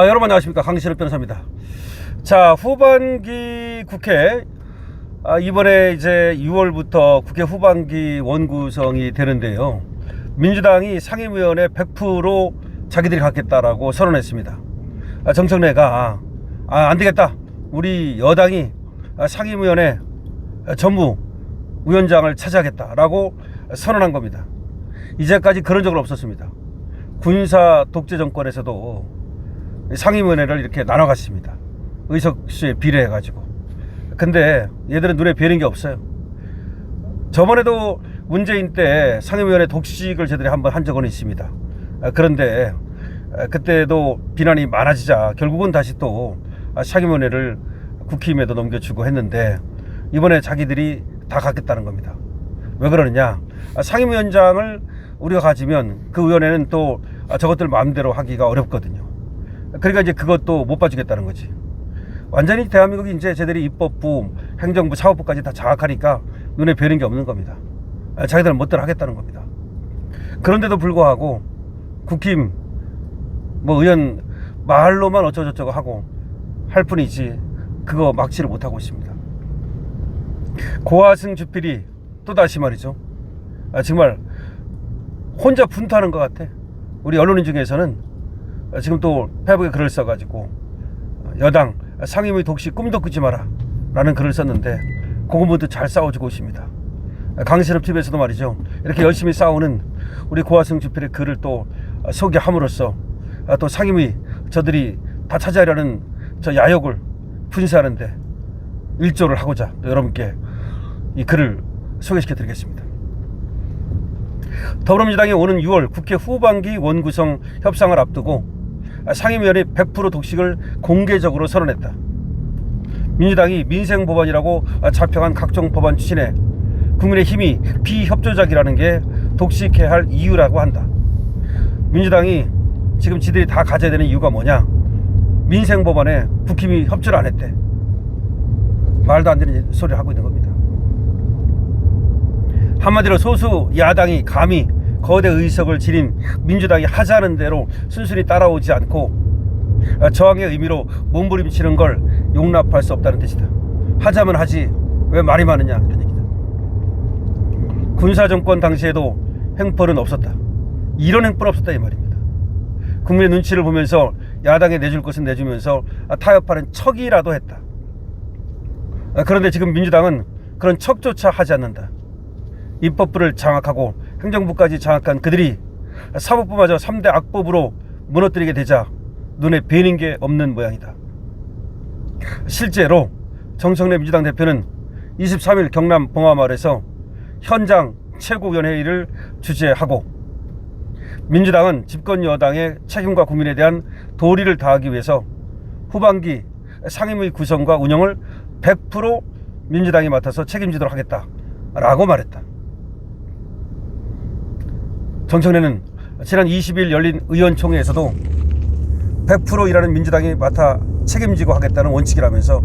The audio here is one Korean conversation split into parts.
여러분 안녕하십니까, 강신업 변호사입니다. 자, 후반기 국회, 이번에 이제 6월부터 국회 후반기 원구성이 되는데요, 민주당이 상임위원회 100% 자기들이 갖겠다라고 선언했습니다. 정청래가 안 되겠다, 우리 여당이 상임위원회 전무 위원장을 차지하겠다라고 선언한 겁니다. 이제까지 그런 적은 없었습니다. 군사 독재 정권에서도 상임위원회를 이렇게 나눠갔습니다. 의석수에 비례해가지고. 근데 얘들은 눈에 뵈는 게 없어요. 저번에도 문재인 때 상임위원회 독식을 저들이 한번 한 적은 있습니다. 그런데 그때도 비난이 많아지자 결국은 다시 또 상임위원회를 국힘에도 넘겨주고 했는데, 이번에 자기들이 다 갖겠다는 겁니다. 왜 그러느냐, 상임위원장을 우리가 가지면 그 위원회는 또 저것들 마음대로 하기가 어렵거든요. 그러니까 이제 그것도 못 봐주겠다는 거지. 완전히 대한민국이 이제 쟤들이 입법부, 행정부, 사법부까지 다 장악하니까 눈에 뵈는 게 없는 겁니다. 자기들은 멋대로 하겠다는 겁니다. 그런데도 불구하고 국힘 의원 말로만 어쩌고저쩌고 하고 할 뿐이지 그거 막지를 못하고 있습니다. 고하승 주필이 또다시 말이죠, 정말 혼자 분투하는 것 같아. 우리 언론인 중에서는 지금 또 페북에 글을 써가지고 여당 상임위 독식 꿈도 꾸지 마라 라는 글을 썼는데, 그거부터 잘 싸워주고 있습니다. 강신업 TV에서도 말이죠, 이렇게 열심히 싸우는 우리 고하승 주필의 글을 또 소개함으로써 또 상임위 저들이 다 차지하려는 저 야욕을 분쇄하는데 일조를 하고자 또 여러분께 이 글을 소개시켜 드리겠습니다. 더불어민주당이 오는 6월 국회 후반기 원구성 협상을 앞두고 상임위원회 100% 독식을 공개적으로 선언했다. 민주당이 민생법안이라고 자평한 각종 법안 추진에 국민의힘이 비협조적이라는 게 독식해야 할 이유라고 한다. 민주당이 지금 지들이 다 가져야 되는 이유가 뭐냐, 민생법안에 국힘이 협조를 안 했대. 말도 안 되는 소리를 하고 있는 겁니다. 한마디로 소수 야당이 감히 거대 의석을 지닌 민주당이 하자는 대로 순순히 따라오지 않고 저항의 의미로 몸부림치는 걸 용납할 수 없다는 뜻이다. 하자면 하지 왜 말이 많으냐, 이런 얘기다. 군사정권 당시에도 행포는 없었다. 이런 행포는 없었다 이 말입니다. 국민의 눈치를 보면서 야당에 내줄 것은 내주면서 타협하는 척이라도 했다. 그런데 지금 민주당은 그런 척조차 하지 않는다. 입법부를 장악하고 행정부까지 장악한 그들이 사법부마저 3대 악법으로 무너뜨리게 되자 눈에 뵈는 게 없는 모양이다. 실제로 정청래 민주당 대표는 23일 경남 봉화마을에서 현장 최고위원회의를 주재하고, 민주당은 집권 여당의 책임과 국민에 대한 도리를 다하기 위해서 후반기 상임위 구성과 운영을 100% 민주당이 맡아서 책임지도록 하겠다라고 말했다. 정청래는 지난 20일 열린 의원총회에서도 100%이라는 민주당이 맡아 책임지고 하겠다는 원칙이라면서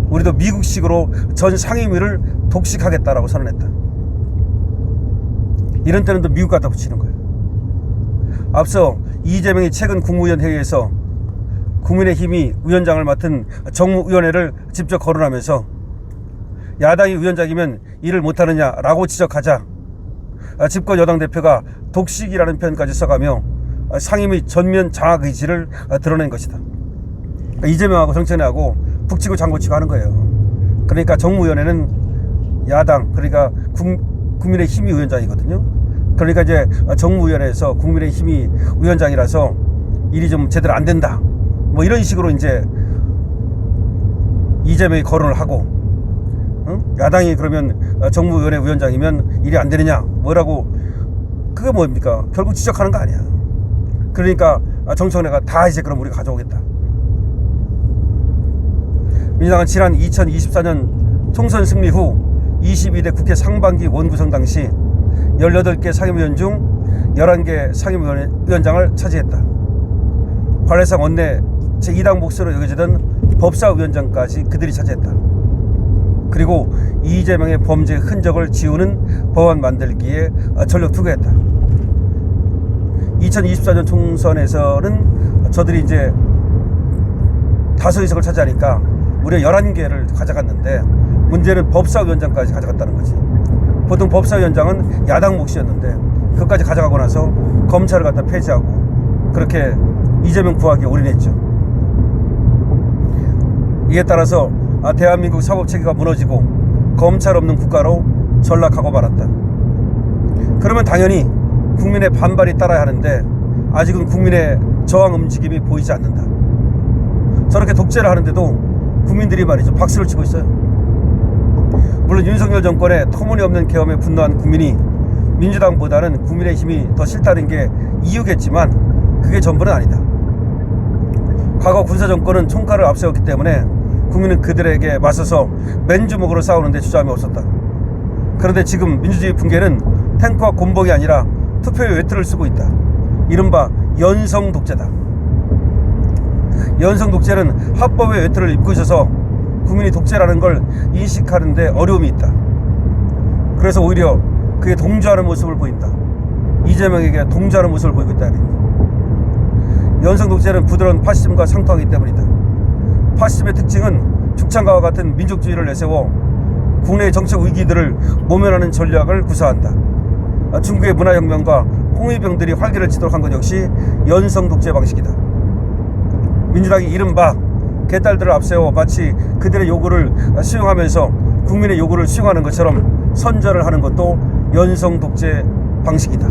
우리도 미국식으로 전 상임위를 독식하겠다라고 선언했다. 이런 때는 또 미국 갖다 붙이는 거예요. 앞서 이재명이 최근 국무위원 회의에서 국민의힘이 위원장을 맡은 정무위원회를 직접 거론하면서 야당이 위원장이면 일을 못하느냐라고 지적하자 집권 여당 대표가 독식이라는 표현까지 써가며 상임위 전면 장악 의지를 드러낸 것이다. 이재명하고 정청래하고 북치고 장구치고 하는 거예요. 그러니까 정무위원회는 야당, 그러니까 국민의힘이 위원장이거든요. 그러니까 이제 정무위원회에서 국민의힘이 위원장이라서 일이 좀 제대로 안 된다, 이런 식으로 이제 이재명이 거론을 하고, 야당이 그러면 정무위원회 위원장이면 일이 안 되느냐 뭐라고, 그게 뭡니까? 결국 지적하는 거 아니야. 그러니까 정청래가 다 이제 그럼 우리가 가져오겠다. 민주당은 지난 2024년 총선 승리 후 22대 국회 상반기 원구성 당시 18개 상임위원 중 11개 상임위원장을 차지했다. 관례상 원내 제2당 몫으로 여겨지던 법사위원장까지 그들이 차지했다. 그리고 이재명의 범죄 흔적을 지우는 법안 만들기에 전력 투구했다. 2024년 총선에서는 저들이 이제 다수의석을 차지하니까 무려 11개를 가져갔는데 문제는 법사위원장까지 가져갔다는 거지. 보통 법사위원장은 야당 몫이었는데 그것까지 가져가고 나서 검찰을 갖다 폐지하고 그렇게 이재명 구하기에 올인했죠. 이에 따라서 대한민국 사법체계가 무너지고 검찰 없는 국가로 전락하고 말았다. 그러면 당연히 국민의 반발이 따라야 하는데 아직은 국민의 저항 움직임이 보이지 않는다. 저렇게 독재를 하는데도 국민들이 말이죠, 박수를 치고 있어요. 물론 윤석열 정권의 터무니없는 계엄에 분노한 국민이 민주당보다는 국민의힘이 더 싫다는 게 이유겠지만 그게 전부는 아니다. 과거 군사정권은 총칼을 앞세웠기 때문에 국민은 그들에게 맞서서 맨주먹으로 싸우는데 주저함이 없었다. 그런데 지금 민주주의 붕괴는 탱크와 곤봉이 아니라 투표의 외투를 쓰고 있다. 이른바 연성 독재다. 연성 독재는 합법의 외투를 입고 있어서 국민이 독재라는 걸 인식하는데 어려움이 있다. 그래서 오히려 그게 동조하는 모습을 보인다. 이재명에게 동조하는 모습을 보이고 있다. 연성 독재는 부드러운 파시즘과 상통하기 때문이다. 파시즘의 특징은 죽창가와 같은 민족주의를 내세워 국내의 정책 위기들을 모면하는 전략을 구사한다. 중국의 문화혁명과 홍위병들이 활기를 치도록 한 것 역시 연성 독재 방식이다. 민주당이 이른바 개딸들을 앞세워 마치 그들의 요구를 수용하면서 국민의 요구를 수용하는 것처럼 선전을 하는 것도 연성 독재 방식이다.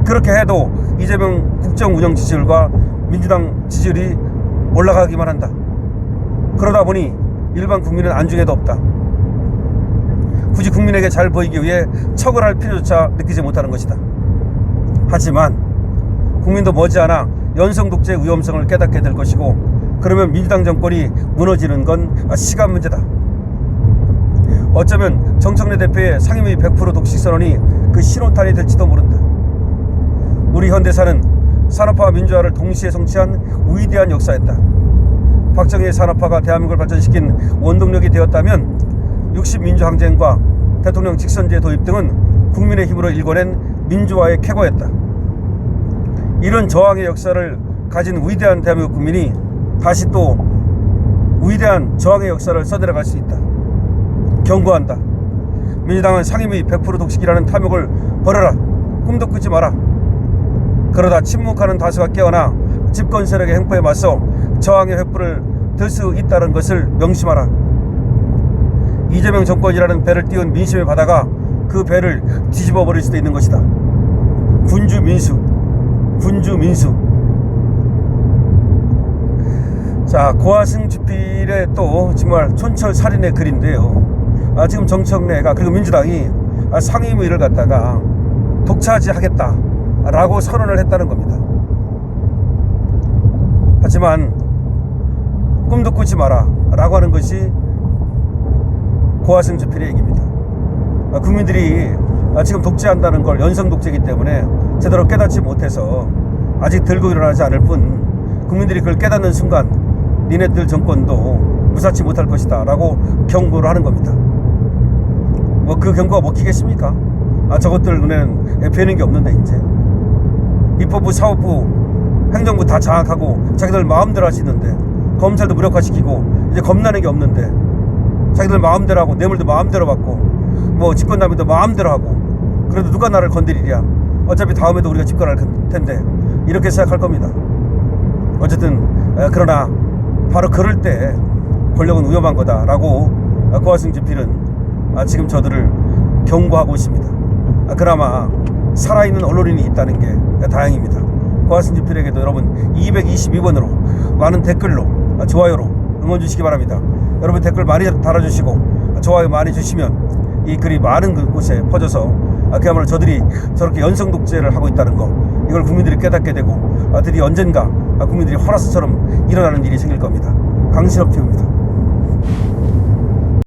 그렇게 해도 이재명 국정 운영 지지율과 민주당 지지율이 올라가기만 한다. 그러다 보니 일반 국민은 안중에도 없다. 굳이 국민에게 잘 보이기 위해 척을 할 필요조차 느끼지 못하는 것이다. 하지만 국민도 머지않아 연성 독재의 위험성을 깨닫게 될 것이고, 그러면 민주당 정권이 무너지는 건 시간 문제다. 어쩌면 정청래 대표의 상임위 100% 독식 선언이 그 신호탄이 될지도 모른다. 우리 현대사는 산업화와 민주화를 동시에 성취한 위대한 역사였다. 박정희의 산업화가 대한민국을 발전시킨 원동력이 되었다면 60민주항쟁과 대통령 직선제 도입 등은 국민의 힘으로 일궈낸 민주화의 쾌거였다. 이런 저항의 역사를 가진 위대한 대한민국 국민이 다시 또 위대한 저항의 역사를 써내려갈 수 있다. 경고한다. 민주당은 상임위 100% 독식이라는 탐욕을 버려라. 꿈도 꾸지 마라. 그러다 침묵하는 다수가 깨어나 집권 세력의 행포에 맞서 저항의 횃불을 들 수 있다는 것을 명심하라. 이재명 정권이라는 배를 띄운 민심의 바다가 그 배를 뒤집어 버릴 수도 있는 것이다. 군주 민수. 자, 고화승 주필의 또 정말 촌철살인의 글인데요. 지금 정청래가 그리고 민주당이 상임위를 갖다가 독차지하겠다라고 선언을 했다는 겁니다. 하지만 꿈도 꾸지 마라 라고 하는 것이 고화승 주필의 얘기입니다. 국민들이 지금 독재한다는 걸 연성 독재이기 때문에 제대로 깨닫지 못해서 아직 들고 일어나지 않을 뿐, 국민들이 그걸 깨닫는 순간 니네들 정권도 무사치 못할 것이다 라고 경고를 하는 겁니다. 뭐 그 경고가 먹히겠습니까? 저것들 눈에는 뵈는 게 없는데 이제 입법부, 사법부, 행정부 다 장악하고 자기들 마음대로 하시는데, 검찰도 무력화시키고 이제 겁나는 게 없는데 자기들 마음대로 하고 뇌물도 마음대로 받고 뭐 집권남용도 마음대로 하고, 그래도 누가 나를 건드리랴. 어차피 다음에도 우리가 집권할 텐데 이렇게 생각할 겁니다. 어쨌든 그러나 바로 그럴 때 권력은 위험한 거다라고 고화승 주필은 지금 저들을 경고하고 있습니다. 그나마 살아있는 언론인이 있다는 게 다행입니다. 고화승 주필에게도 여러분 222번으로 많은 댓글로 좋아요로 응원 주시기 바랍니다. 여러분 댓글 많이 달아주시고 좋아요 많이 주시면 이 글이 많은 곳에 퍼져서 그야말로 저들이 저렇게 연성 독재를 하고 있다는 거, 이걸 국민들이 깨닫게 되고 드디어 언젠가 국민들이 화라스처럼 일어나는 일이 생길 겁니다. 강신업 TV입니다.